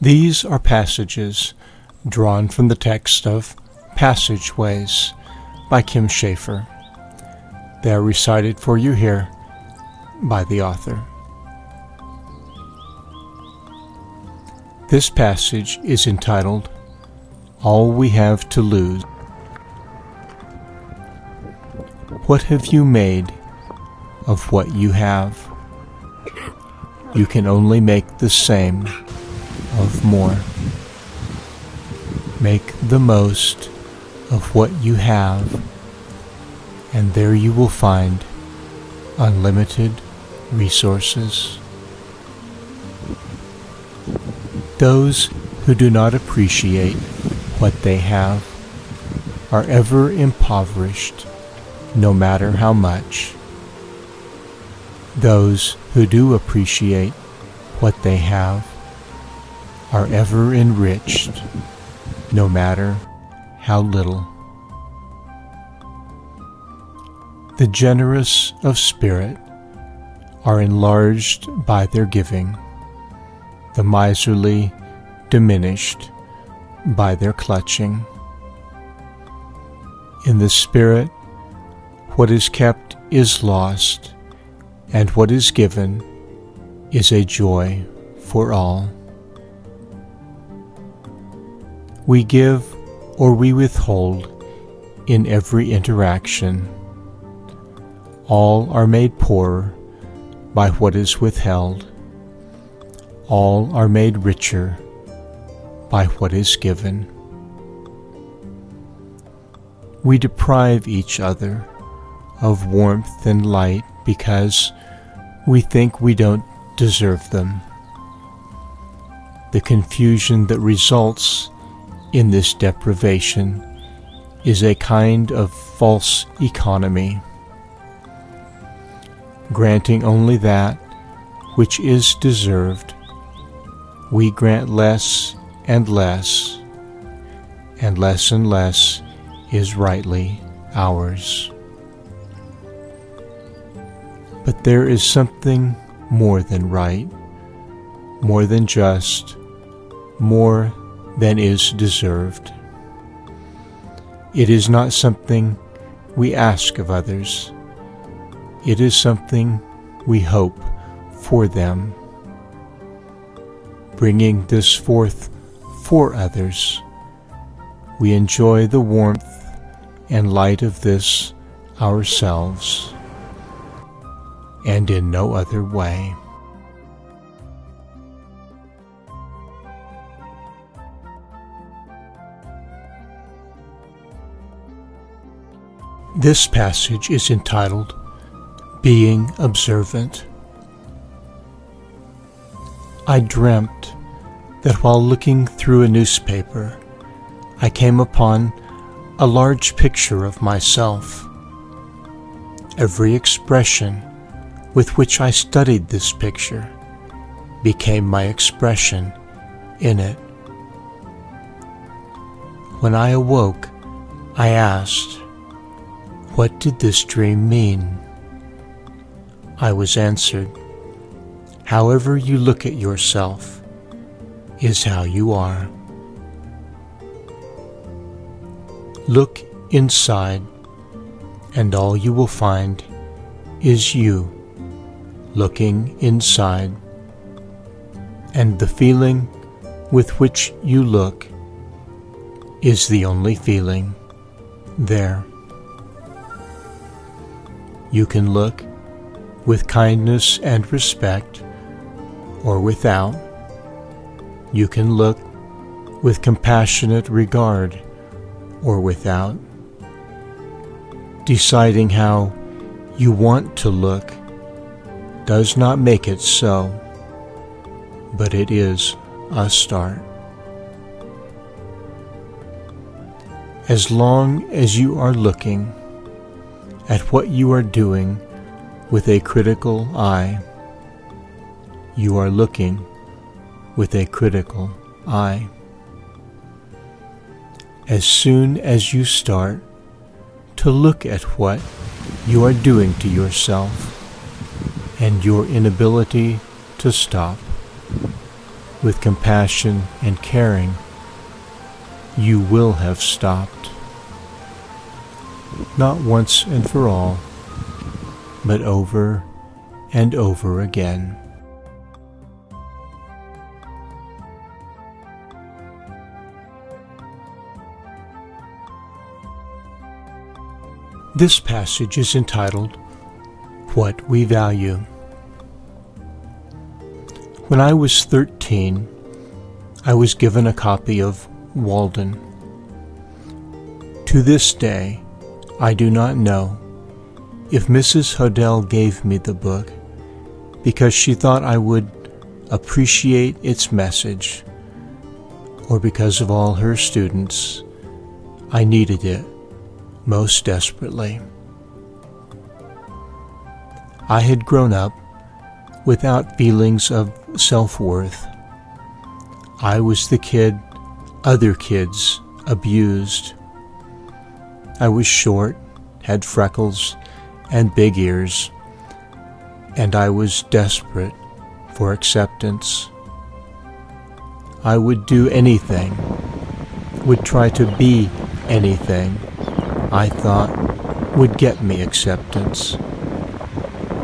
These are passages drawn from the text of Passageways by Kim Schaefer. They are recited for you here by the author. This passage is entitled, All We Have to Lose. What have you made of what you have? You can only make the same of more. Make the most of what you have, and there you will find unlimited resources. Those who do not appreciate what they have are ever impoverished, no matter how much. Those who do appreciate what they have are ever enriched, no matter how little. The generous of spirit are enlarged by their giving, the miserly diminished by their clutching. In the spirit, what is kept is lost, and what is given is a joy for all. We give or we withhold in every interaction. All are made poorer by what is withheld. All are made richer by what is given. We deprive each other of warmth and light because we think we don't deserve them. The confusion that results in this deprivation is a kind of false economy. Granting only that which is deserved, we grant less and less and less is rightly ours. But there is something more than right, more than just, more than is deserved. It is not something we ask of others. It is something we hope for them. Bringing this forth for others, we enjoy the warmth and light of this ourselves, and in no other way. This passage is entitled, Being Observant. I dreamt that while looking through a newspaper, I came upon a large picture of myself. Every expression with which I studied this picture became my expression in it. When I awoke, I asked, what did this dream mean? I was answered, however you look at yourself is how you are. Look inside, and all you will find is you looking inside, and the feeling with which you look is the only feeling there. You can look with kindness and respect, or without. You can look with compassionate regard, or without. Deciding how you want to look does not make it so, but it is a start. As long as you are looking at what you are doing with a critical eye, you are looking with a critical eye. As soon as you start to look at what you are doing to yourself and your inability to stop, with compassion and caring, you will have stopped. Not once and for all, but over and over again. This passage is entitled, What We Value. When I was 13, I was given a copy of Walden. To this day, I do not know if Mrs. Hodel gave me the book because she thought I would appreciate its message, or because of all her students, I needed it most desperately. I had grown up without feelings of self-worth. I was the kid other kids abused. I was short, had freckles and big ears, and I was desperate for acceptance. I would do anything, would try to be anything I thought would get me acceptance,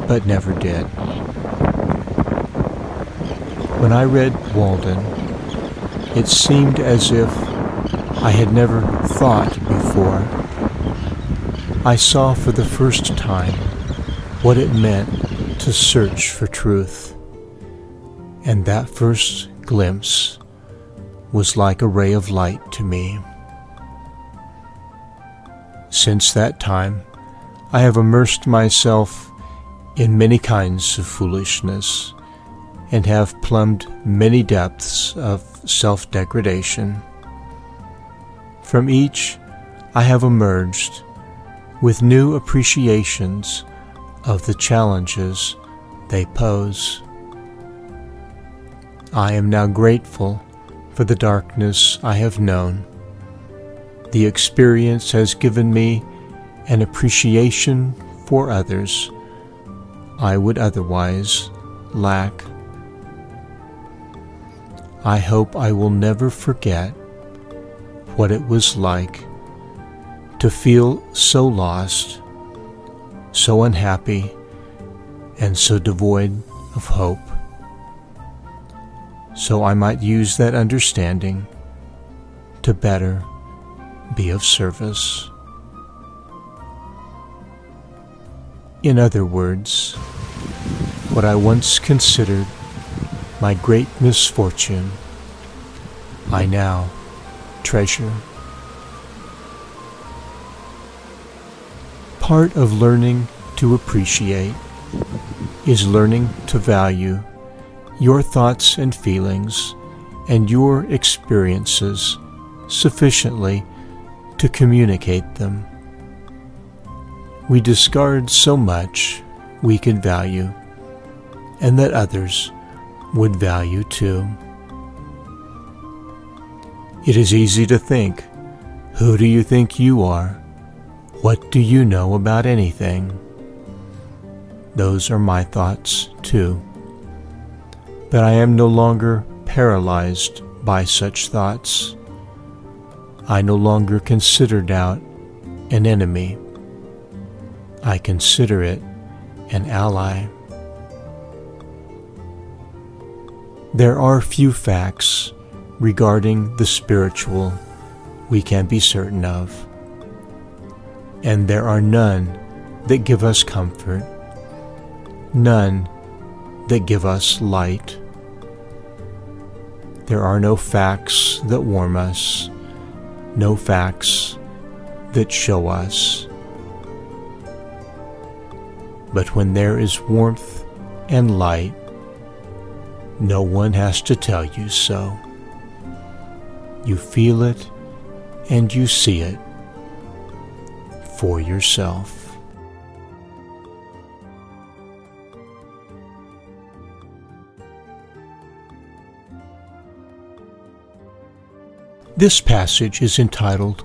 but never did. When I read Walden, it seemed as if I had never thought before. I saw for the first time what it meant to search for truth, and that first glimpse was like a ray of light to me. Since that time, I have immersed myself in many kinds of foolishness and have plumbed many depths of self-degradation. From each, I have emerged with new appreciations of the challenges they pose. I am now grateful for the darkness I have known. The experience has given me an appreciation for others I would otherwise lack. I hope I will never forget what it was like to feel so lost, so unhappy, and so devoid of hope, so I might use that understanding to better be of service. In other words, what I once considered my great misfortune, I now treasure. Part of learning to appreciate is learning to value your thoughts and feelings and your experiences sufficiently to communicate them. We discard so much we could value, and that others would value too. It is easy to think, who do you think you are? What do you know about anything? Those are my thoughts too. But I am no longer paralyzed by such thoughts. I no longer consider doubt an enemy. I consider it an ally. There are few facts regarding the spiritual we can be certain of, and there are none that give us comfort, none that give us light. There are no facts that warm us, no facts that show us. But when there is warmth and light, no one has to tell you so. You feel it and you see it for yourself. This passage is entitled,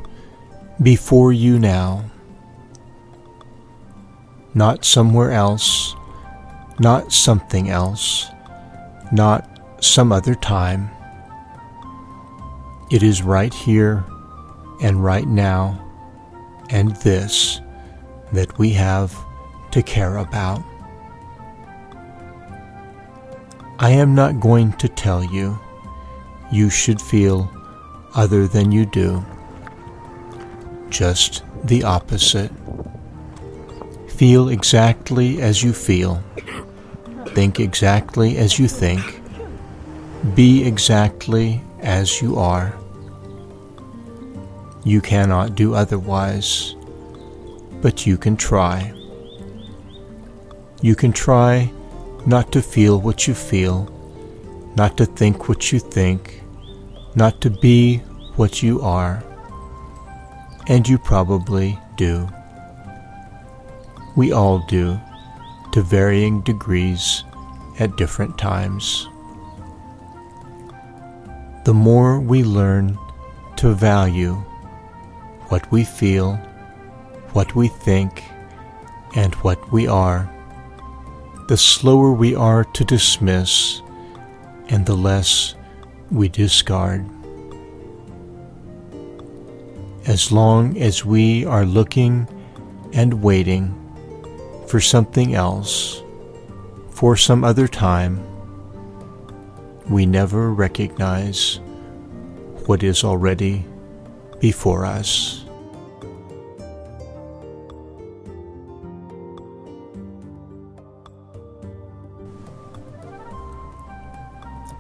Before You Now. Not somewhere else, not something else, not some other time. It is right here and right now and this that we have to care about. I am not going to tell you you should feel other than you do. Just the opposite. Feel exactly as you feel. Think exactly as you think. Be exactly as you are. You cannot do otherwise, but you can try. You can try not to feel what you feel, not to think what you think, not to be what you are, and you probably do. We all do, to varying degrees at different times. The more we learn to value what we feel, what we think, and what we are, the slower we are to dismiss, and the less we discard. As long as we are looking and waiting for something else, for some other time, we never recognize what is already before us.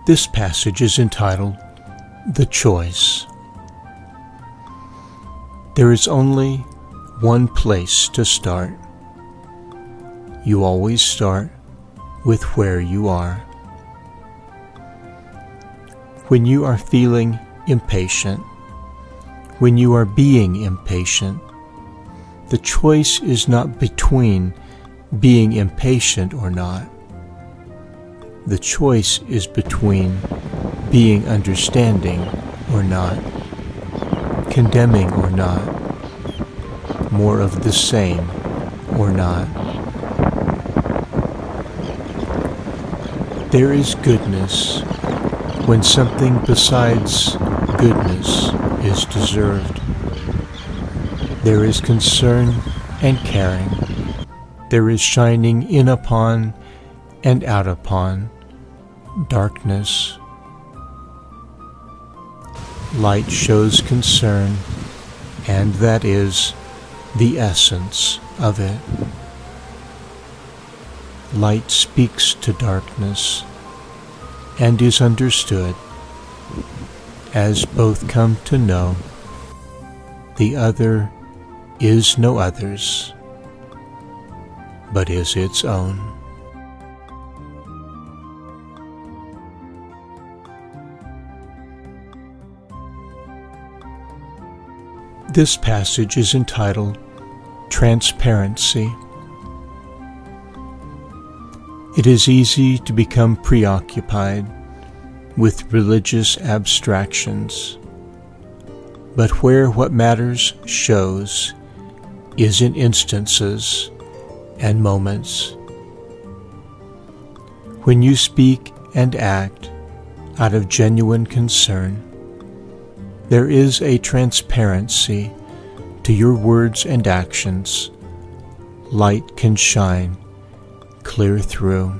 This passage is entitled, "The Choice." There is only one place to start. You always start with where you are. When you are feeling impatient, when you are being impatient, the choice is not between being impatient or not. The choice is between being understanding or not, condemning or not, more of the same or not. There is goodness when something besides goodness is deserved. There is concern and caring. There is shining in upon and out upon darkness. Light shows concern, and that is the essence of it. Light speaks to darkness and is understood as both come to know the other is no other's, but is its own. This passage is entitled Transparency. It is easy to become preoccupied with religious abstractions, but where what matters shows is in instances and moments. When you speak and act out of genuine concern, there is a transparency to your words and actions. Light can shine clear through.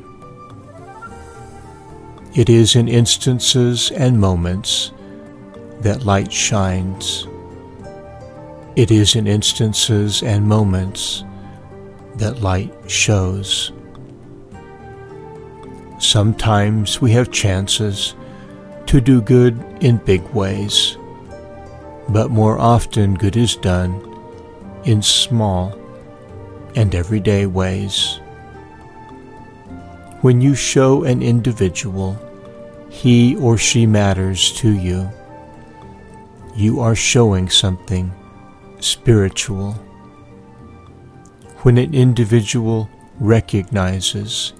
It is in instances and moments that light shines. It is in instances and moments that light shows. Sometimes we have chances to do good in big ways, but more often good is done in small and everyday ways. When you show an individual he or she matters to you, you are showing something spiritual. When an individual recognizes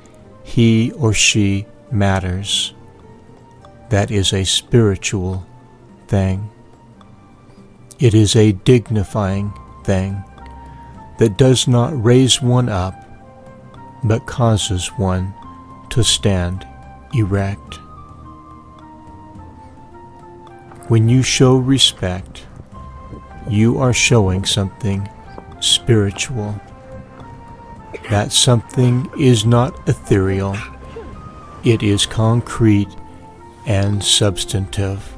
he or she matters, that is a spiritual thing. It is a dignifying thing that does not raise one up, but causes one to stand erect. When you show respect, you are showing something spiritual. That something is not ethereal. It is concrete and substantive.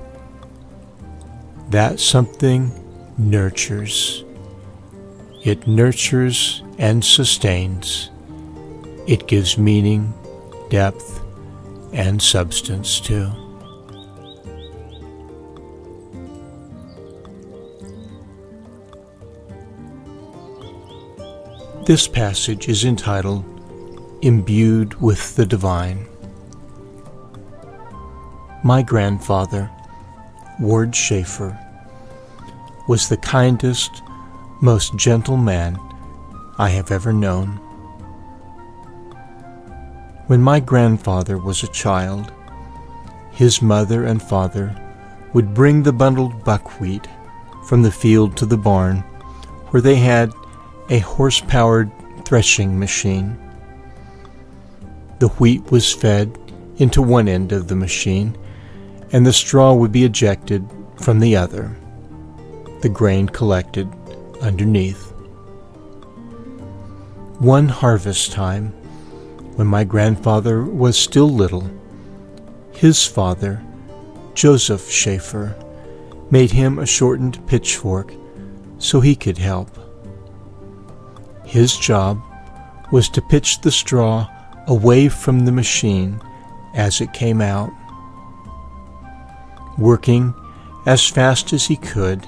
That something nurtures. It nurtures and sustains. It gives meaning, depth, and substance too. This passage is entitled, Imbued with the Divine. My grandfather, Ward Schaefer, was the kindest, most gentle man I have ever known. When my grandfather was a child, his mother and father would bring the bundled buckwheat from the field to the barn, where they had a horse-powered threshing machine. The wheat was fed into one end of the machine, and the straw would be ejected from the other, the grain collected underneath. One harvest time, when my grandfather was still little, his father, Joseph Schaefer, made him a shortened pitchfork so he could help. His job was to pitch the straw away from the machine as it came out. Working as fast as he could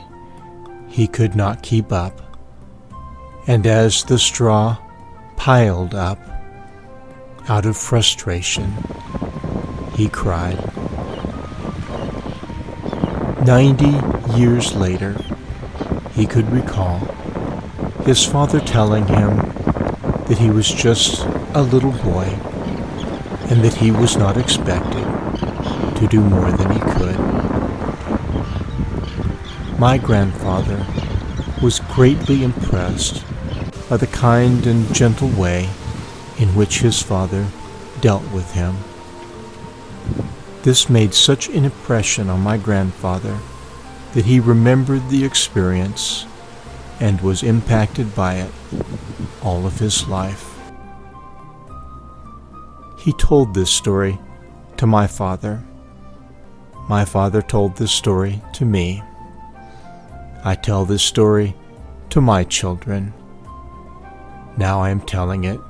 not keep up, and as the straw piled up, out of frustration, he cried. 90 years later, he could recall his father telling him that he was just a little boy and that he was not expected to do more than he could. My grandfather was greatly impressed by the kind and gentle way in which his father dealt with him. This made such an impression on my grandfather that he remembered the experience and was impacted by it all of his life. He told this story to my father. My father told this story to me. I tell this story to my children. Now I am telling it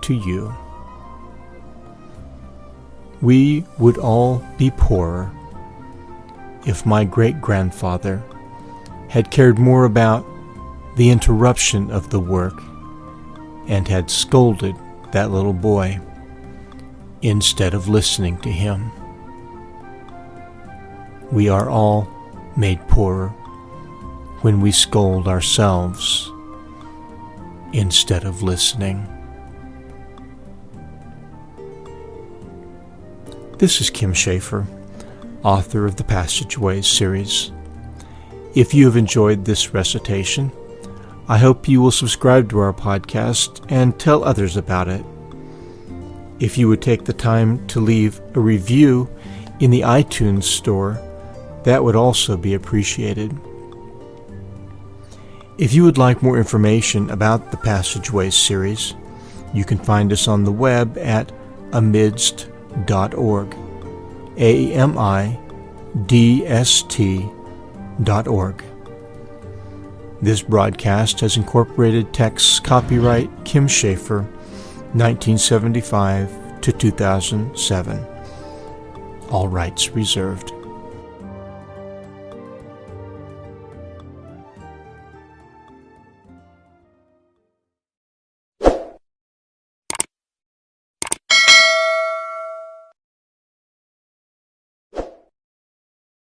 to you. We would all be poorer if my great-grandfather had cared more about the interruption of the work and had scolded that little boy instead of listening to him. We are all made poorer when we scold ourselves instead of listening. This is Kim Schaefer, author of the Passageways series. If you have enjoyed this recitation, I hope you will subscribe to our podcast and tell others about it. If you would take the time to leave a review in the iTunes store, that would also be appreciated. If you would like more information about the Passageways series, you can find us on the web at amidst.org, amidst.org. This broadcast has incorporated texts copyright Kim Schaefer, 1975 to 2007. All rights reserved.